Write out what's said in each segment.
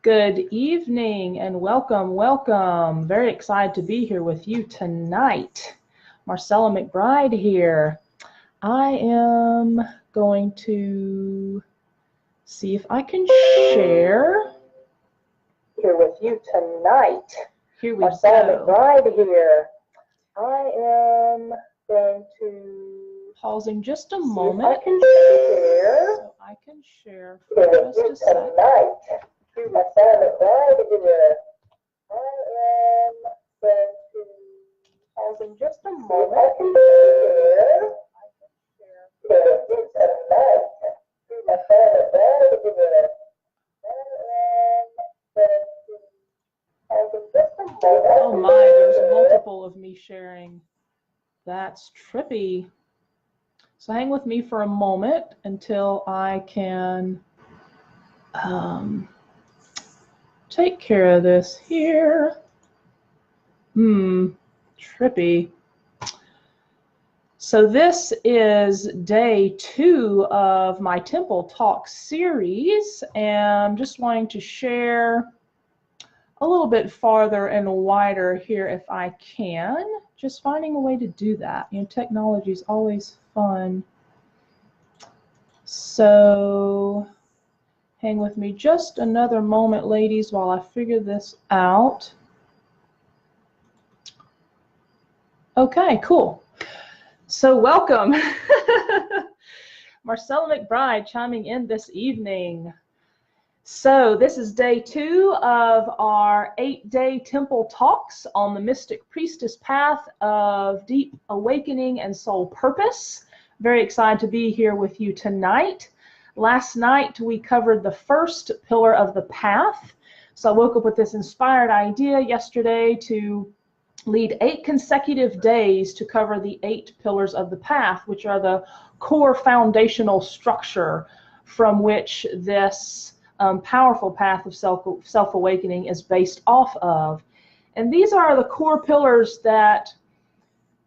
Good evening and welcome, welcome. Very excited to be here with you tonight. Marcella McBride here. I am going to see if I can share here with you tonight. Here we Marcella go. McBride here. I am going to pausing just a moment. I can share. So I can share for just a second. Tonight. Marcella McBride here. I am going to pausing just a moment. I can share. Tonight. Marcella McBride here. Oh my, there's multiple of me sharing. That's trippy. So hang with me for a moment until I can take care of this here. Trippy. So this is day 2 of my Temple Talk series, and I'm just wanting to share a little bit farther and wider here if I can. Just finding a way to do that. You know, technology is always fun. So hang with me just another moment, ladies, while I figure this out. Okay, cool. So welcome. Marcella McBride chiming in this evening. So this is day 2 of our 8-day Temple Talks on the Mystic Priestess path of deep awakening and soul purpose. Very excited to be here with you tonight. Last night we covered the first pillar of the path. So I woke up with this inspired idea yesterday to lead 8 consecutive days to cover the 8 pillars of the path, which are the core foundational structure from which this powerful path of self-awakening is based off of. And these are the core pillars that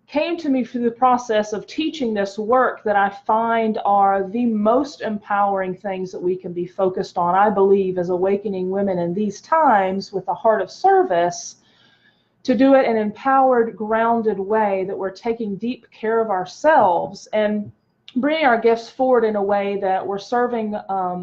came to me through the process of teaching this work that I find are the most empowering things that we can be focused on, I believe, as awakening women in these times with a heart of service, to do it in an empowered, grounded way that we're taking deep care of ourselves and bringing our gifts forward in a way that we're serving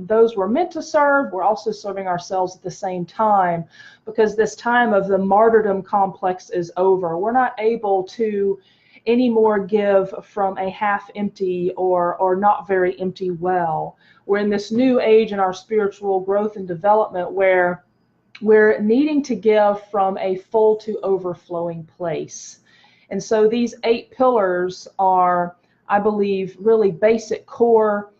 those we're meant to serve. We're also serving ourselves at the same time, because this time of the martyrdom complex is over. We're not able to anymore give from a half empty or not very empty well. We're in this new age in our spiritual growth and development where we're needing to give from a full to overflowing place. And so these 8 pillars are, I believe, really basic core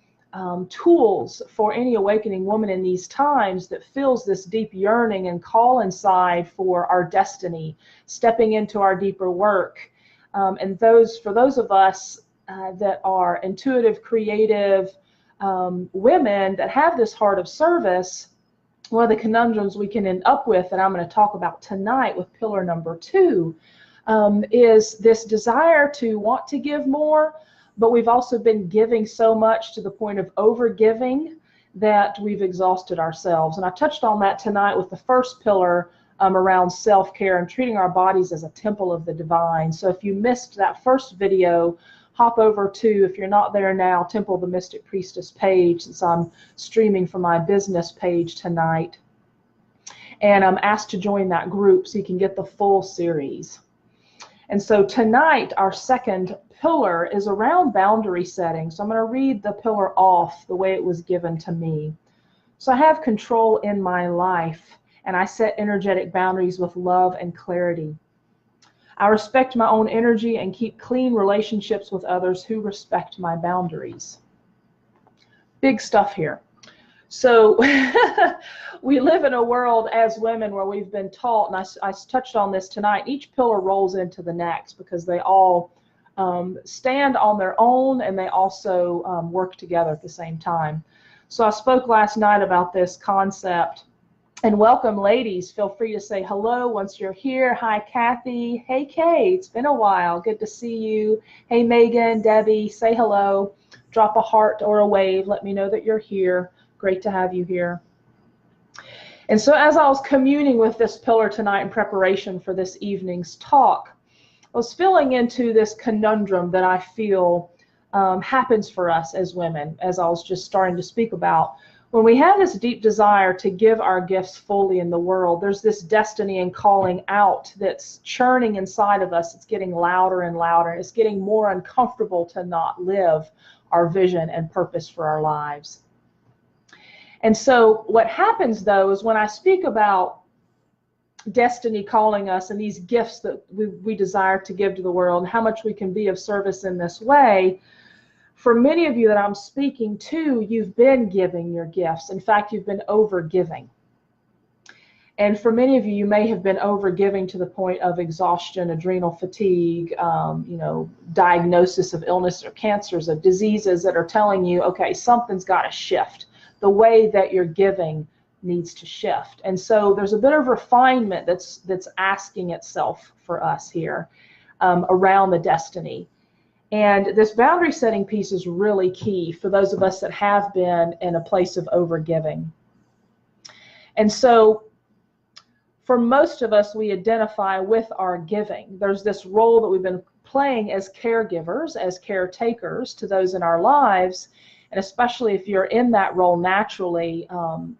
tools for any awakening woman in these times that feels this deep yearning and call inside for our destiny, stepping into our deeper work. And for those of us that are intuitive, creative women that have this heart of service, one of the conundrums we can end up with, that I'm going to talk about tonight with pillar number 2, is this desire to want to give more, but we've also been giving so much to the point of over-giving that we've exhausted ourselves. And I touched on that tonight with the first pillar around self-care and treating our bodies as a temple of the divine. So if you missed that first video, hop over to, if you're not there now, Temple of the Mystic Priestess page, since I'm streaming from my business page tonight. And I'm asked to join that group so you can get the full series. And so tonight, our second pillar is around boundary setting. So I'm going to read the pillar off the way it was given to me. So I have control in my life, and I set energetic boundaries with love and clarity. I respect my own energy and keep clean relationships with others who respect my boundaries. Big stuff here. So we live in a world as women where we've been taught, and I touched on this tonight, each pillar rolls into the next because they all stand on their own, and they also work together at the same time. So I spoke last night about this concept. And welcome, ladies. Feel free to say hello once you're here. Hi, Kathy. Hey, Kay. It's been a while. Good to see you. Hey, Megan, Debbie. Say hello. Drop a heart or a wave. Let me know that you're here. Great to have you here. And so as I was communing with this pillar tonight in preparation for this evening's talk, I was feeling into this conundrum that I feel happens for us as women, as I was just starting to speak about. When we have this deep desire to give our gifts fully in the world, there's this destiny and calling out that's churning inside of us. It's getting louder and louder. It's getting more uncomfortable to not live our vision and purpose for our lives. And so what happens, though, is when I speak about destiny calling us and these gifts that we desire to give to the world and how much we can be of service in this way, for many of you that I'm speaking to, you've been giving your gifts. In fact, you've been over-giving. And for many of you, you may have been over-giving to the point of exhaustion, adrenal fatigue, diagnosis of illness or cancers, of diseases that are telling you, okay, something's got to shift. The way that you're giving needs to shift. And so there's a bit of refinement that's asking itself for us here around the destiny. And this boundary setting piece is really key for those of us that have been in a place of overgiving. And so for most of us, we identify with our giving. There's this role that we've been playing as caregivers, as caretakers to those in our lives. And especially if you're in that role naturally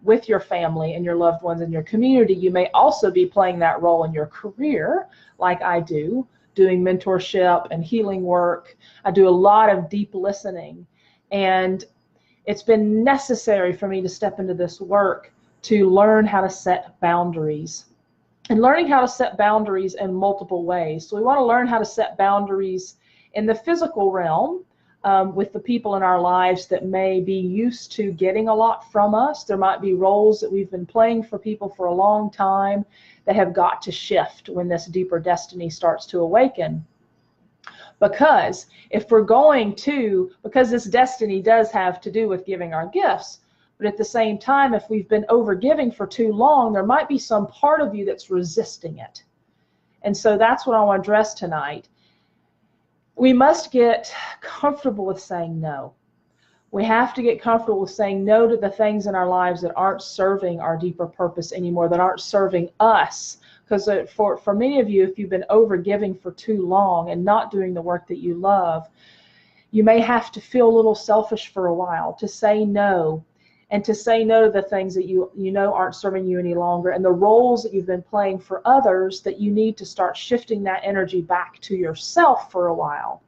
with your family and your loved ones and your community, you may also be playing that role in your career, like I do, doing mentorship and healing work. I do a lot of deep listening. And it's been necessary for me to step into this work to learn how to set boundaries. And learning how to set boundaries in multiple ways. So we want to learn how to set boundaries in the physical realm, with the people in our lives that may be used to getting a lot from us. There might be roles that we've been playing for people for a long time that have got to shift when this deeper destiny starts to awaken. Because if we're going to, because this destiny does have to do with giving our gifts, but at the same time, if we've been overgiving for too long, there might be some part of you that's resisting it. And so that's what I want to address tonight. We must get comfortable with saying no. We have to get comfortable with saying no to the things in our lives that aren't serving our deeper purpose anymore, that aren't serving us. Because for many of you, if you've been overgiving for too long and not doing the work that you love, you may have to feel a little selfish for a while to say no, and to say no to the things that you know aren't serving you any longer, and the roles that you've been playing for others, that you need to start shifting that energy back to yourself for a while.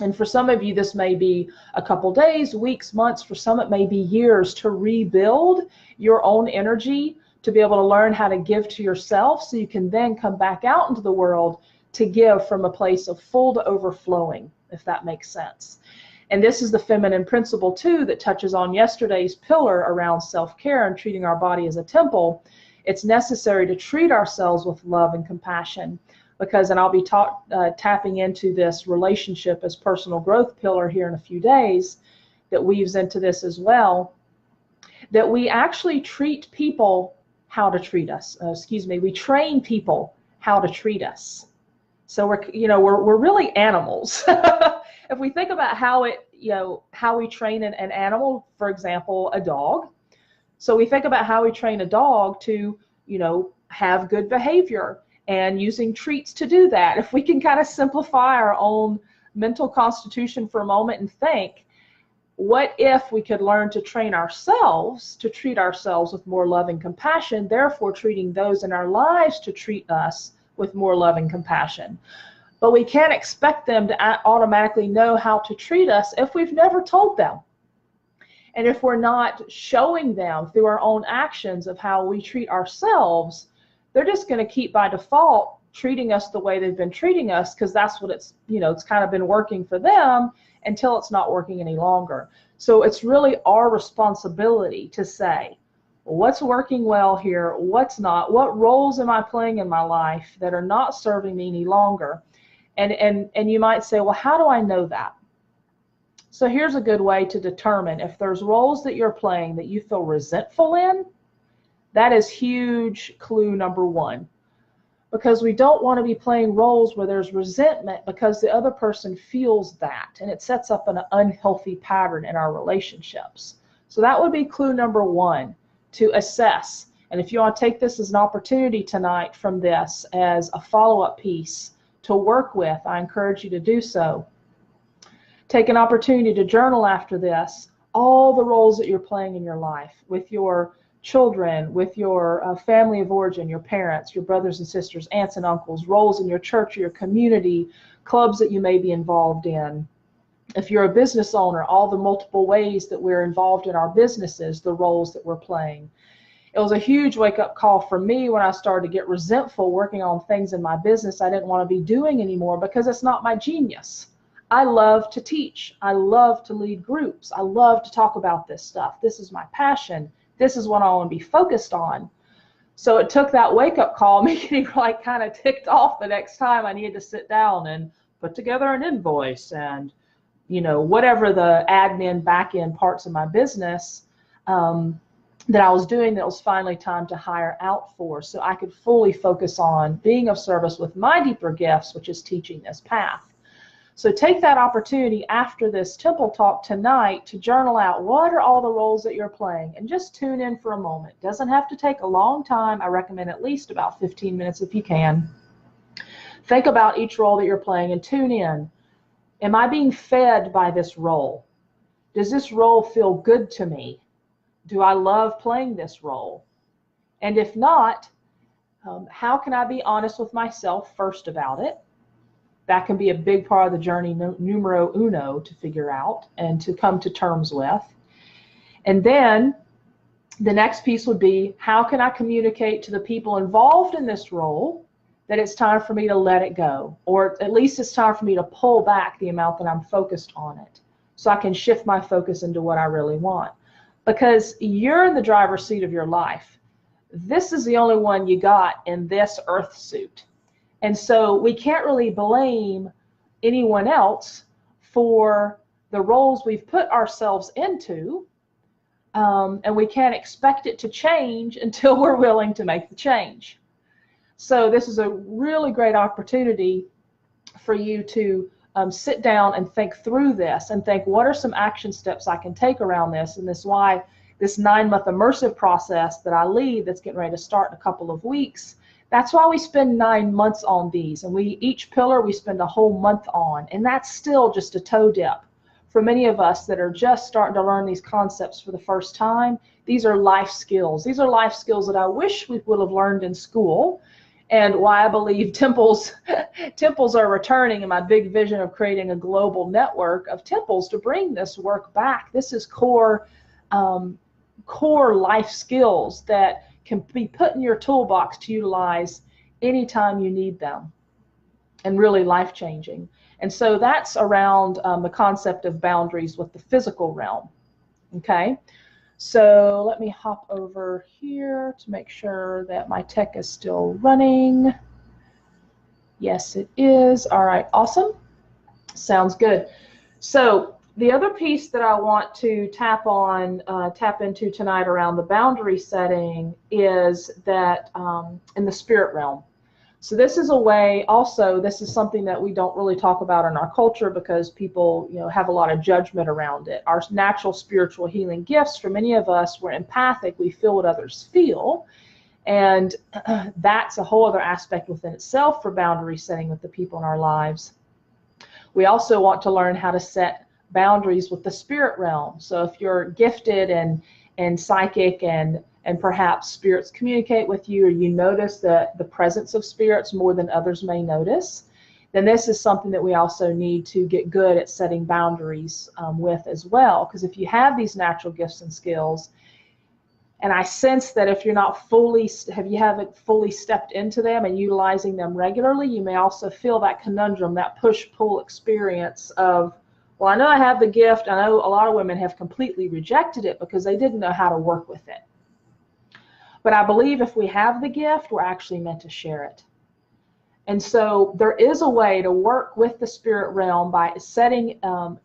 And for some of you, this may be a couple days, weeks, months. For some, it may be years to rebuild your own energy, to be able to learn how to give to yourself so you can then come back out into the world to give from a place of full to overflowing, if that makes sense. And this is the feminine principle, too, that touches on yesterday's pillar around self-care and treating our body as a temple. It's necessary to treat ourselves with love and compassion because, and I'll be tapping into this relationship as personal growth pillar here in a few days that weaves into this as well, that we actually treat people how to treat us. We train people how to treat us. So we're really animals. If we think about how we train an animal, for example, a dog. So we think about how we train a dog to, have good behavior and using treats to do that. If we can kind of simplify our own mental constitution for a moment and think, what if we could learn to train ourselves to treat ourselves with more love and compassion, therefore treating those in our lives to treat us with more love and compassion? But we can't expect them to automatically know how to treat us if we've never told them. And if we're not showing them through our own actions of how we treat ourselves, they're just going to keep by default treating us the way they've been treating us because that's what it's kind of been working for them until it's not working any longer. So it's really our responsibility to say, what's working well here, what's not, what roles am I playing in my life that are not serving me any longer? And you might say, well, how do I know that? So here's a good way to determine if there's roles that you're playing that you feel resentful in. That is huge clue number one, because we don't want to be playing roles where there's resentment because the other person feels that, and it sets up an unhealthy pattern in our relationships. So that would be clue number one, to assess. And if you want to take this as an opportunity tonight from this as a follow-up piece to work with, I encourage you to do so. Take an opportunity to journal after this, all the roles that you're playing in your life, with your children, with your family of origin, your parents, your brothers and sisters, aunts and uncles, roles in your church or your community, clubs that you may be involved in. If you're a business owner, all the multiple ways that we're involved in our businesses, the roles that we're playing. It was a huge wake-up call for me when I started to get resentful working on things in my business I didn't want to be doing anymore because it's not my genius. I love to teach. I love to lead groups. I love to talk about this stuff. This is my passion. This is what I want to be focused on. So it took that wake-up call, making me like kind of ticked off the next time I needed to sit down and put together an invoice and, you know, whatever the admin back-end parts of my business that I was doing, that it was finally time to hire out for, so I could fully focus on being of service with my deeper gifts, which is teaching this path. So take that opportunity after this temple talk tonight to journal out what are all the roles that you're playing, and just tune in for a moment. Doesn't have to take a long time. I recommend at least about 15 minutes if you can. Think about each role that you're playing and tune in. Am I being fed by this role? Does this role feel good to me? Do I love playing this role? And if not, how can I be honest with myself first about it? That can be a big part of the journey, numero uno, to figure out and to come to terms with. And then the next piece would be, how can I communicate to the people involved in this role that it's time for me to let it go, or at least it's time for me to pull back the amount that I'm focused on it, so I can shift my focus into what I really want. Because you're in the driver's seat of your life. This is the only one you got in this earth suit. And so we can't really blame anyone else for the roles we've put ourselves into, and we can't expect it to change until we're willing to make the change. So this is a really great opportunity for you to sit down and think through this and think, what are some action steps I can take around this? And this is why this 9-month immersive process that I lead, that's getting ready to start in a couple of weeks, that's why we spend 9 months on these. And each pillar we spend a whole month on. And that's still just a toe dip. For many of us that are just starting to learn these concepts for the first time, these are life skills. These are life skills that I wish we would have learned in school. And why I believe temples are returning, in my big vision of creating a global network of temples to bring this work back. This is core life skills that can be put in your toolbox to utilize anytime you need them, and really life-changing. And so that's around the concept of boundaries with the physical realm. Okay. So let me hop over here to make sure that my tech is still running. Yes, it is. All right, awesome. Sounds good. So the other piece that I want to tap into tonight around the boundary setting is that in the spirit realm. So this is a way, also, this is something that we don't really talk about in our culture because people, have a lot of judgment around it. Our natural spiritual healing gifts, for many of us, we're empathic. We feel what others feel. And that's a whole other aspect within itself for boundary setting with the people in our lives. We also want to learn how to set boundaries with the spirit realm. So if you're gifted and psychic and perhaps spirits communicate with you, or you notice the presence of spirits more than others may notice, then this is something that we also need to get good at setting boundaries with as well. Because if you have these natural gifts and skills, and I sense that if you're not you haven't fully stepped into them and utilizing them regularly, you may also feel that conundrum, that push-pull experience of, well, I know I have the gift. I know a lot of women have completely rejected it because they didn't know how to work with it. But I believe if we have the gift, we're actually meant to share it. And so there is a way to work with the spirit realm by setting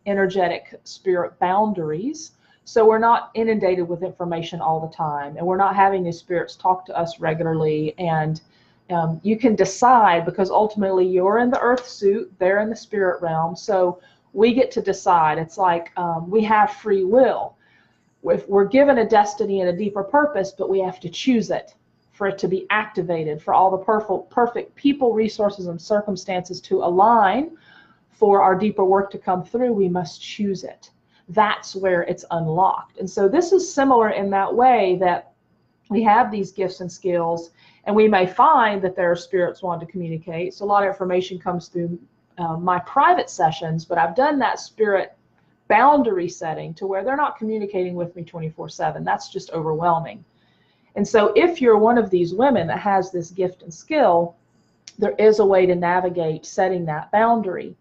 energetic spirit boundaries, so we're not inundated with information all the time, and we're not having these spirits talk to us regularly. And you can decide, because ultimately you're in the earth suit, they're in the spirit realm, so we get to decide. It's like we have free will. if we're given a destiny and a deeper purpose, but we have to choose it for it to be activated, for all the perfect people, resources, and circumstances to align for our deeper work to come through. We must choose it. That's where it's unlocked. And so this is similar in that way, that we have these gifts and skills, and we may find that there are spirits wanting to communicate. So a lot of information comes through my private sessions, but I've done that spirit boundary setting to where they're not communicating with me 24/7. That's just overwhelming. And so if you're one of these women that has this gift and skill, there is a way to navigate setting that boundary.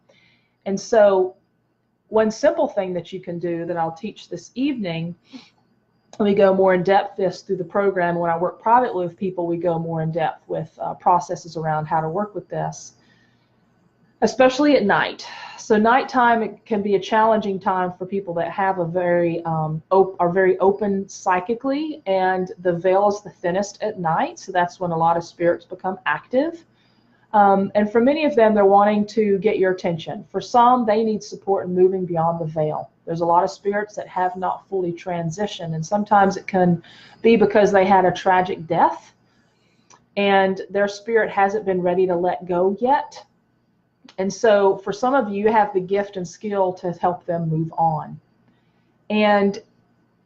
And so one simple thing that you can do that I'll teach this evening, we go more in depth this through the program. When I work privately with people, we go more in depth with processes around how to work with this, especially at night. So nighttime, it can be a challenging time for people that have a are very open psychically, and the veil is the thinnest at night. So that's when a lot of spirits become active. And for many of them, they're wanting to get your attention. For some, they need support in moving beyond the veil. There's a lot of spirits that have not fully transitioned, and sometimes it can be because they had a tragic death and their spirit hasn't been ready to let go yet. And so for some of you, you have the gift and skill to help them move on. And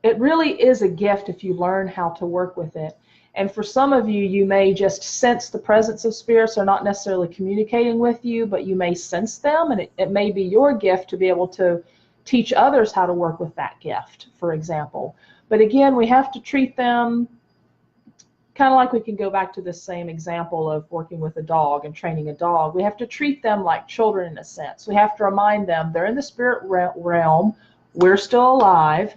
it really is a gift if you learn how to work with it. And for some of you, you may just sense the presence of spirits. They're not necessarily communicating with you, but you may sense them, and it may be your gift to be able to teach others how to work with that gift, for example. But again, we have to treat them kind of like, we can go back to the same example of working with a dog and training a dog. We have to treat them like children in a sense. We have to remind them they're in the spirit realm, we're still alive,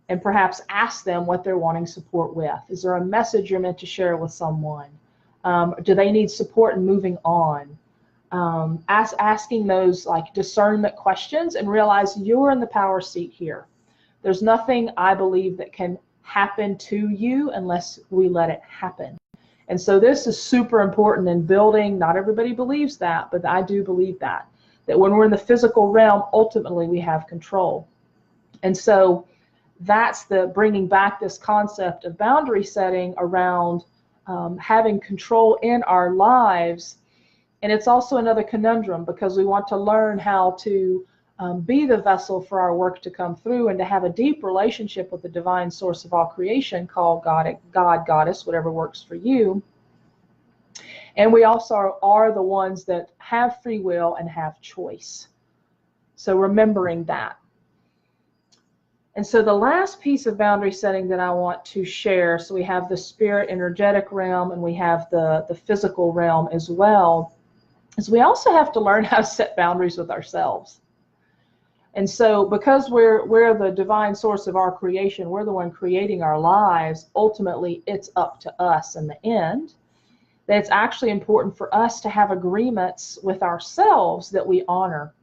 and perhaps ask them what they're wanting support with. Is there a message you're meant to share with someone? Do they need support in moving on? Asking those like discernment questions, and realize you're in the power seat here. There's nothing, I believe, that can happen to you unless we let it happen. And so this is super important in building. Not everybody believes that, but I do believe that when we're in the physical realm, ultimately we have control. And so that's the bringing back this concept of boundary setting around having control in our lives. And it's also another conundrum, because we want to learn how to be the vessel for our work to come through, and to have a deep relationship with the divine source of all creation called God, Goddess, whatever works for you. And we also are the ones that have free will and have choice. So remembering that. And so the last piece of boundary setting that I want to share, so we have the spirit energetic realm and we have the physical realm as well, is we also have to learn how to set boundaries with ourselves. And so because we're the divine source of our creation, we're the one creating our lives, ultimately it's up to us in the end. That it's actually important for us to have agreements with ourselves that we honor.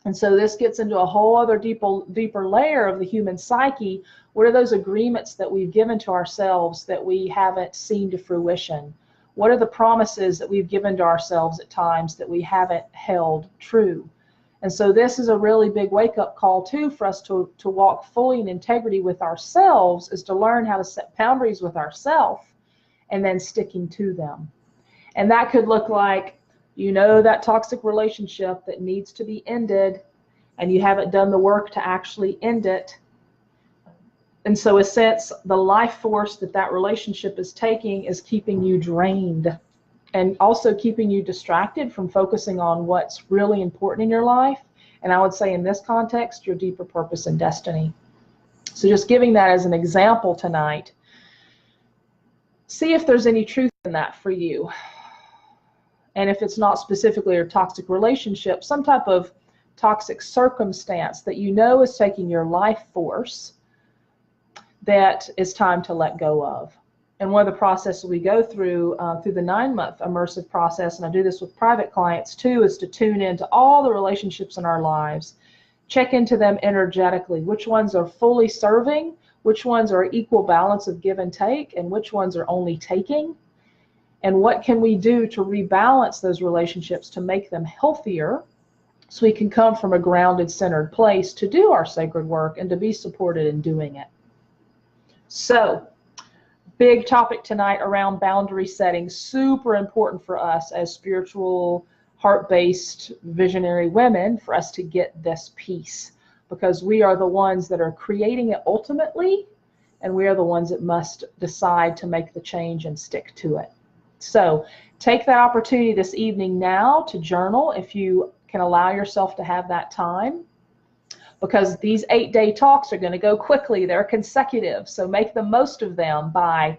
And so this gets into a whole other deeper layer of the human psyche. What are those agreements that we've given to ourselves that we haven't seen to fruition? What are the promises that we've given to ourselves at times that we haven't held true? And so this is a really big wake-up call too for us to walk fully in integrity with ourselves, is to learn how to set boundaries with ourselves and then sticking to them. And that could look like, that toxic relationship that needs to be ended, and you haven't done the work to actually end it. And so in a sense, the life force that relationship is taking is keeping you drained, and also keeping you distracted from focusing on what's really important in your life. And I would say in this context, your deeper purpose and destiny. So just giving that as an example tonight. See if there's any truth in that for you. And if it's not specifically a toxic relationship, some type of toxic circumstance that is taking your life force, that is time to let go of. And one of the processes we go through the 9-month immersive process, and I do this with private clients too, is to tune into all the relationships in our lives, check into them energetically, which ones are fully serving, which ones are equal balance of give and take, and which ones are only taking. And what can we do to rebalance those relationships to make them healthier, so we can come from a grounded, centered place to do our sacred work and to be supported in doing it. So, big topic tonight around boundary setting. Super important for us as spiritual, heart-based, visionary women for us to get this piece, because we are the ones that are creating it ultimately, and we are the ones that must decide to make the change and stick to it. So take that opportunity this evening now to journal if you can allow yourself to have that time, because these 8-day talks are going to go quickly. They're consecutive, so make the most of them by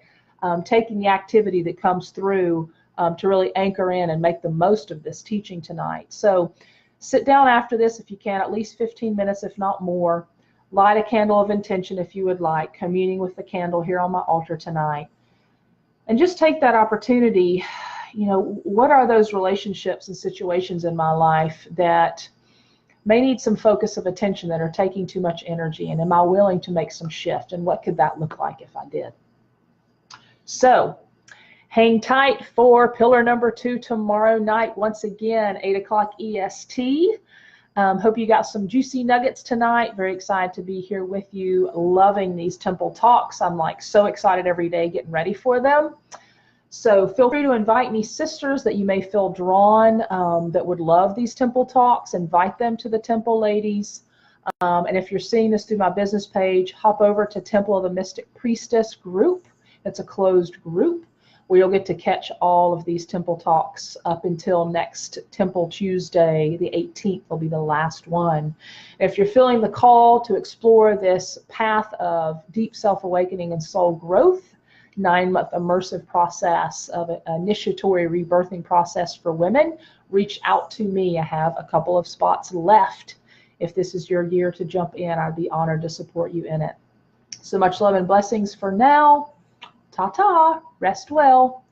taking the activity that comes through to really anchor in and make the most of this teaching tonight. So sit down after this if you can, at least 15 minutes, if not more. Light a candle of intention if you would like, communing with the candle here on my altar tonight. And just take that opportunity, you know, what are those relationships and situations in my life that may need some focus of attention, that are taking too much energy, and am I willing to make some shift, and what could that look like if I did? So hang tight for pillar number 2 tomorrow night, once again, 8 o'clock EST. Hope you got some juicy nuggets tonight. Very excited to be here with you. Loving these temple talks. I'm like so excited every day getting ready for them. So feel free to invite any sisters that you may feel drawn that would love these temple talks. Invite them to the Temple Ladies. And if you're seeing this through my business page, hop over to Temple of the Mystic Priestess group. It's a closed group where you'll get to catch all of these temple talks up until next Temple Tuesday, the 18th will be the last one. If you're feeling the call to explore this path of deep self-awakening and soul growth, 9-month immersive process of an initiatory rebirthing process for women, reach out to me. I have a couple of spots left. If this is your year to jump in, I'd be honored to support you in it. So much love and blessings for now. Ta-ta. Rest well.